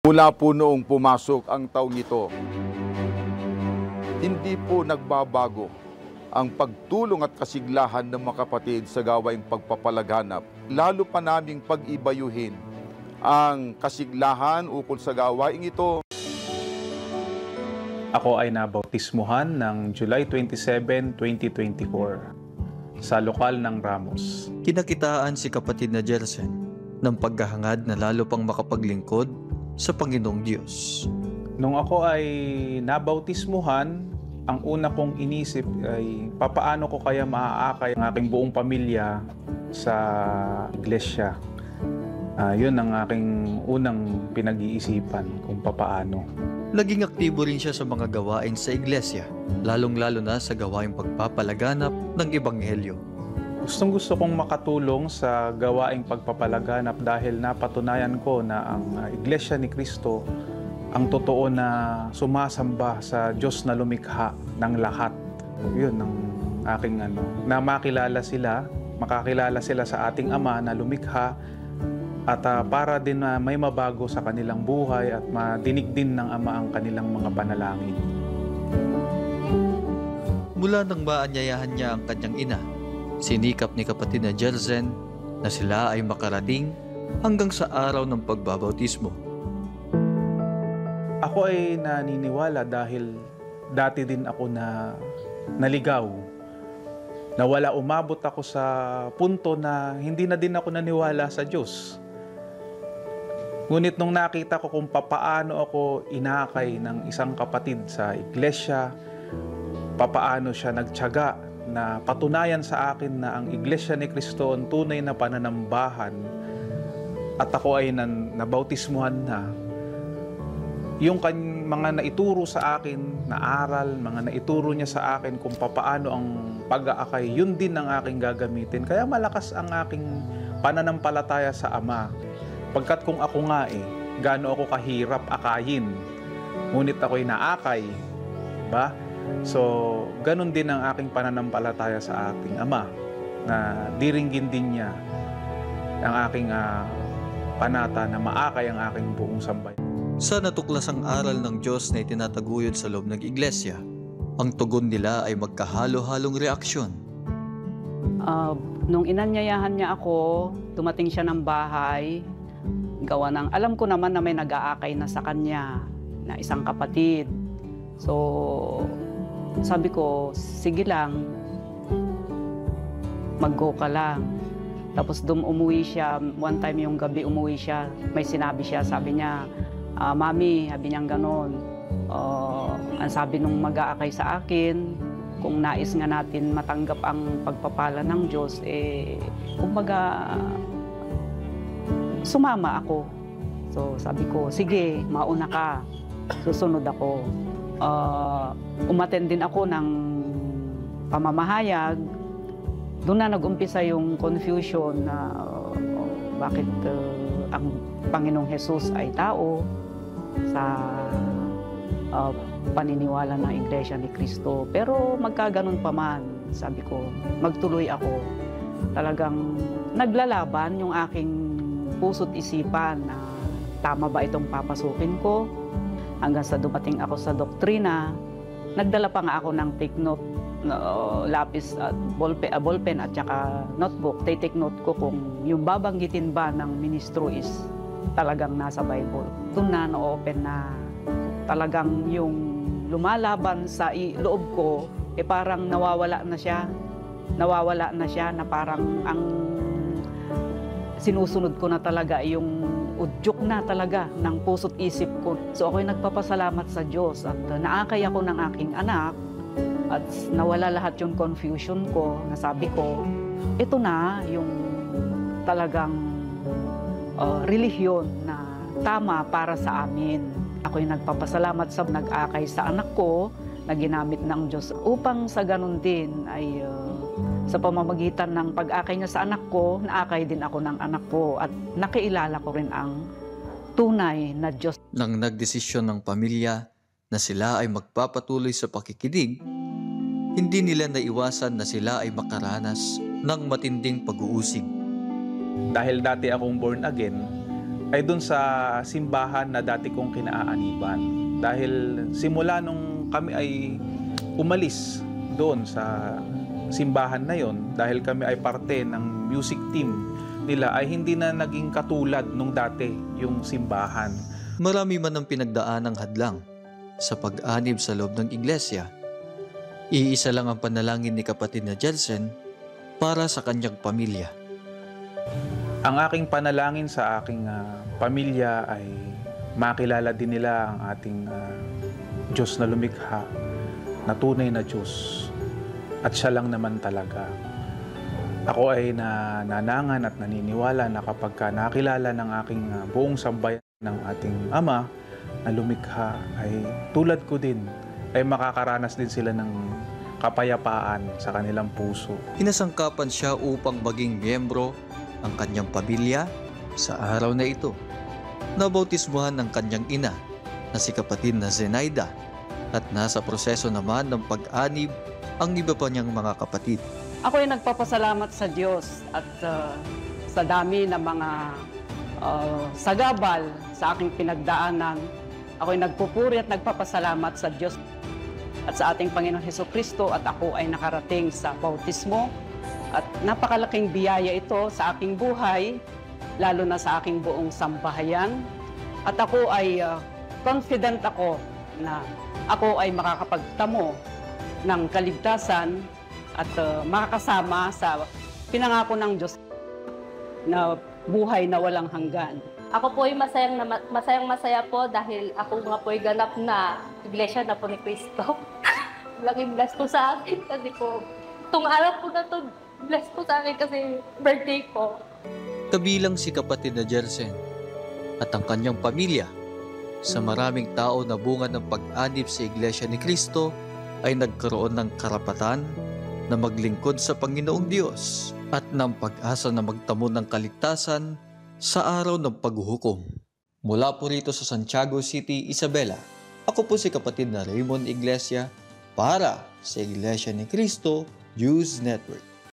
Mula po noong pumasok ang taong ito, hindi po nagbabago ang pagtulong at kasiglahan ng mga kapatid sa gawaing pagpapalaganap. Lalo pa naming pag-ibayuhin ang kasiglahan ukol sa gawaing ito. Ako ay nabautismuhan ng July 27, 2024 sa lokal ng Ramos. Kinakitaan si kapatid na Jersen ng paghahangad na lalo pang makapaglingkod sa Panginoong Diyos. Nung ako ay nabautismuhan, ang una kong inisip ay papaano ko kaya maaakay ang aking buong pamilya sa iglesia. Yun ang aking unang pinag-iisipan kung papaano. Naging aktibo rin siya sa mga gawain sa iglesia, lalong-lalo na sa gawaing pagpapalaganap ng Ebanghelyo. Gustong-gusto kong makatulong sa gawaing pagpapalaganap dahil napatunayan ko na ang Iglesia ni Cristo ang totoo na sumasamba sa Diyos na lumikha ng lahat. Yun ang aking na makakilala sila sa ating Ama na lumikha at para din na may mabago sa kanilang buhay at madinig din ng Ama ang kanilang mga panalangin. Mula nang maanyayahan niya ang kanyang ina, sinikap ni kapatid na Jersen na sila ay makarating hanggang sa araw ng pagbabautismo. Ako ay naniniwala dahil dati din ako na naligaw. Nawala, umabot ako sa punto na hindi na din ako naniwala sa Diyos. Ngunit nung nakita ko kung papaano ako inakay ng isang kapatid sa iglesia, papaano siya nagtiyaga na patunayan sa akin na ang Iglesia ni Cristo ang tunay na pananambahan at ako ay nabautismuhan na, yung mga naituro sa akin na aral, mga naituro niya sa akin kung papaano ang pag-aakay, yun din ang aking gagamitin. Kaya malakas ang aking pananampalataya sa Ama. Pagkat kung ako nga gaano ako kahirap akayin, ngunit ako'y naakay, ba? So, ganun din ang aking pananampalataya sa ating Ama, na diringgin din niya ang aking panata na maakay ang aking buong sambayan. Sa natuklasang aral ng Diyos na itinataguyod sa loob ng iglesia, ang tugon nila ay magkahalo-halong reaksyon. Nung inanyayahan niya ako, dumating siya ng bahay, gawa ng, alam ko naman na may nag-aakay na sa kanya, na isang kapatid. So, sabi ko, sige lang, mag-go ka lang. Tapos umuwi siya, one time yung gabi umuwi siya, may sinabi siya, sabi niya, Mami, sabi niyang ganon, ang sabi nung mag-aakay sa akin, kung nais nga natin matanggap ang pagpapala ng Diyos, kumbaga, sumama ako. So sabi ko, sige, mauna ka, susunod ako. Umattend din ako ng pamamahayag. Doon na nag-umpisa yung confusion na bakit ang Panginoong Jesus ay tao sa paniniwala ng Iglesia ni Cristo. Pero magkaganon pa man, sabi ko, magtuloy ako. Talagang naglalaban yung aking puso't isipan na tama ba itong papasukin ko. Hanggang sa dumating ako sa doktrina, nagdala pa nga ako ng take note, lapis at ballpen at saka notebook. Take note ko kung yung babanggitin ba ng ministro is talagang nasa Bible. Doon na na-open na talagang yung lumalaban sa loob ko, parang nawawala na siya. Nawawala na siya na parang ang sinusunod ko na talaga yung udyok na talaga ng puso't isip ko. So ako'y nagpapasalamat sa Diyos at naakay ako ng aking anak at nawala lahat yung confusion ko. Nasabi ko, ito na yung talagang relihiyon na tama para sa amin. Ako'y nagpapasalamat sa nag-akay sa anak ko na ginamit ng Diyos upang sa ganun din ay sa pamamagitan ng pag-akay niya sa anak ko, naakay din ako ng anak ko at nakilala ko rin ang tunay na Diyos. Nang nagdesisyon ng pamilya na sila ay magpapatuloy sa pakikinig, hindi nila naiwasan na sila ay makaranas ng matinding pag-uusig. Dahil dati akong born again, ay dun sa simbahan na dati kong kinaaaniban. Dahil simula nung kami ay umalis doon sa simbahan na yon, dahil kami ay parte ng music team nila, ay hindi na naging katulad nung dati yung simbahan. Marami man ang pinagdaan ng hadlang sa pag-anib sa loob ng iglesia. Iisa lang ang panalangin ni kapatid na Jelsen para sa kanyang pamilya. Ang aking panalangin sa aking pamilya ay makilala din nila ang ating Diyos na lumikha, na tunay na Diyos, at siya lang naman talaga. Ako ay nanangan at naniniwala na kapag nakilala ng aking buong sambayan ng ating Ama na lumikha, ay tulad ko din, ay makakaranas din sila ng kapayapaan sa kanilang puso. Hinasangkapan siya upang maging miyembro ang kanyang pamilya sa araw na ito. Nabautismuhan ng kanyang ina na si kapatid na Zenaida, at nasa proseso naman ng pag-anib ang iba pa niyang mga kapatid. Ako ay nagpapasalamat sa Diyos at sa dami ng mga sagabal sa aking pinagdaanan. Ako ay nagpupuri at nagpapasalamat sa Diyos at sa ating Panginoon Hesukristo, at ako ay nakarating sa bautismo. At napakalaking biyaya ito sa aking buhay, lalo na sa aking buong sambahayan. At ako ay confident ako na ako ay makakapagtamo ng kaligtasan at makakasama sa pinangako ng Diyos na buhay na walang hanggan. Ako po ay masayang-masaya po dahil ako nga po ay ganap na iglesia na po ni Cristo. Laking bless po sa akin kasi po, itong araw po na to, bless po sa akin kasi birthday ko. Kabilang si kapatid na Jelsen at ang kanyang pamilya sa maraming tao na bunga ng pag-anib sa Iglesia ni Cristo ay nagkaroon ng karapatan na maglingkod sa Panginoong Diyos at ng pag-asa na magtamo ng kaligtasan sa araw ng paghuhukom. Mula po rito sa Santiago City, Isabela, ako po si kapatid na Raymond Iglesia para sa Iglesia ni Cristo News Network.